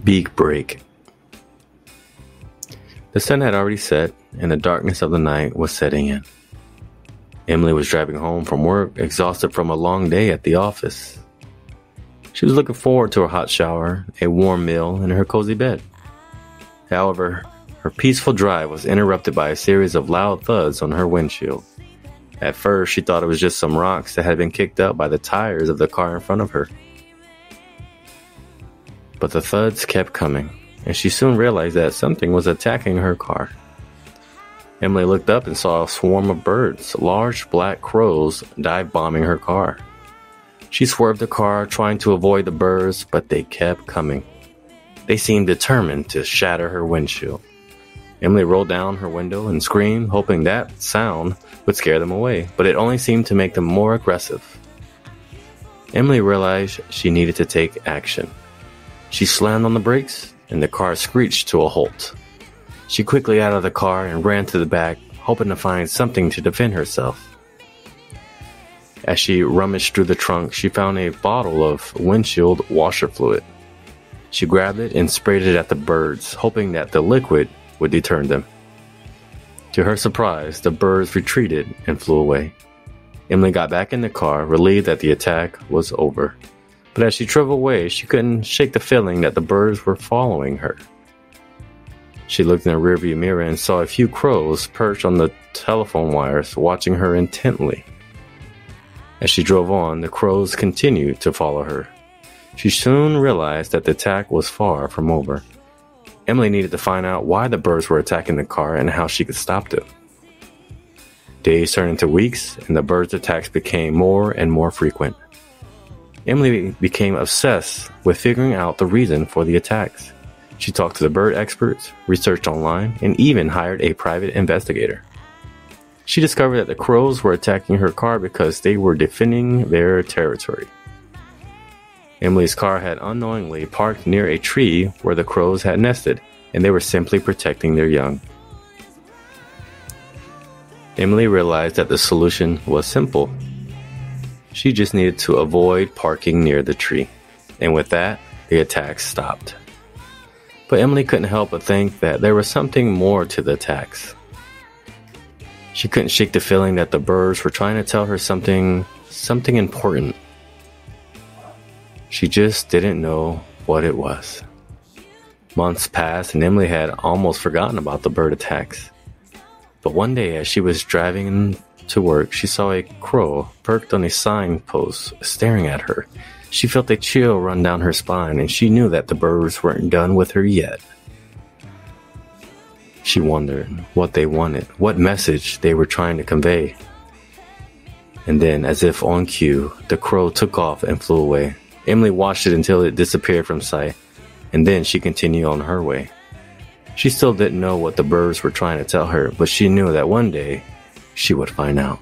Beak Break. The sun had already set, and the darkness of the night was setting in. Emily was driving home from work, exhausted from a long day at the office. She was looking forward to a hot shower, a warm meal, and her cozy bed. However, her peaceful drive was interrupted by a series of loud thuds on her windshield. At first, she thought it was just some rocks that had been kicked up by the tires of the car in front of her. But the thuds kept coming, and she soon realized that something was attacking her car. Emily looked up and saw a swarm of birds, large black crows, dive-bombing her car. She swerved the car, trying to avoid the birds, but they kept coming. They seemed determined to shatter her windshield. Emily rolled down her window and screamed, hoping that sound would scare them away, but it only seemed to make them more aggressive. Emily realized she needed to take action. She slammed on the brakes, and the car screeched to a halt. She quickly got out of the car and ran to the back, hoping to find something to defend herself. As she rummaged through the trunk, she found a bottle of windshield washer fluid. She grabbed it and sprayed it at the birds, hoping that the liquid would deter them. To her surprise, the birds retreated and flew away. Emily got back in the car, relieved that the attack was over. But as she drove away, she couldn't shake the feeling that the birds were following her. She looked in the rearview mirror and saw a few crows perched on the telephone wires, watching her intently. As she drove on, the crows continued to follow her. She soon realized that the attack was far from over. Emily needed to find out why the birds were attacking the car and how she could stop them. Days turned into weeks, and the birds' attacks became more and more frequent. Emily became obsessed with figuring out the reason for the attacks. She talked to the bird experts, researched online, and even hired a private investigator. She discovered that the crows were attacking her car because they were defending their territory. Emily's car had unknowingly parked near a tree where the crows had nested, and they were simply protecting their young. Emily realized that the solution was simple. She just needed to avoid parking near the tree, and with that, the attacks stopped. But Emily couldn't help but think that there was something more to the attacks. She couldn't shake the feeling that the birds were trying to tell her something important. She just didn't know what it was. Months passed, and Emily had almost forgotten about the bird attacks. But one day, as she was driving to work, she saw a crow perched on a signpost staring at her. She felt a chill run down her spine, and she knew that the birds weren't done with her yet. She wondered what they wanted, what message they were trying to convey. And then, as if on cue, the crow took off and flew away. Emily watched it until it disappeared from sight, and then she continued on her way. She still didn't know what the birds were trying to tell her, but she knew that one day she would find out.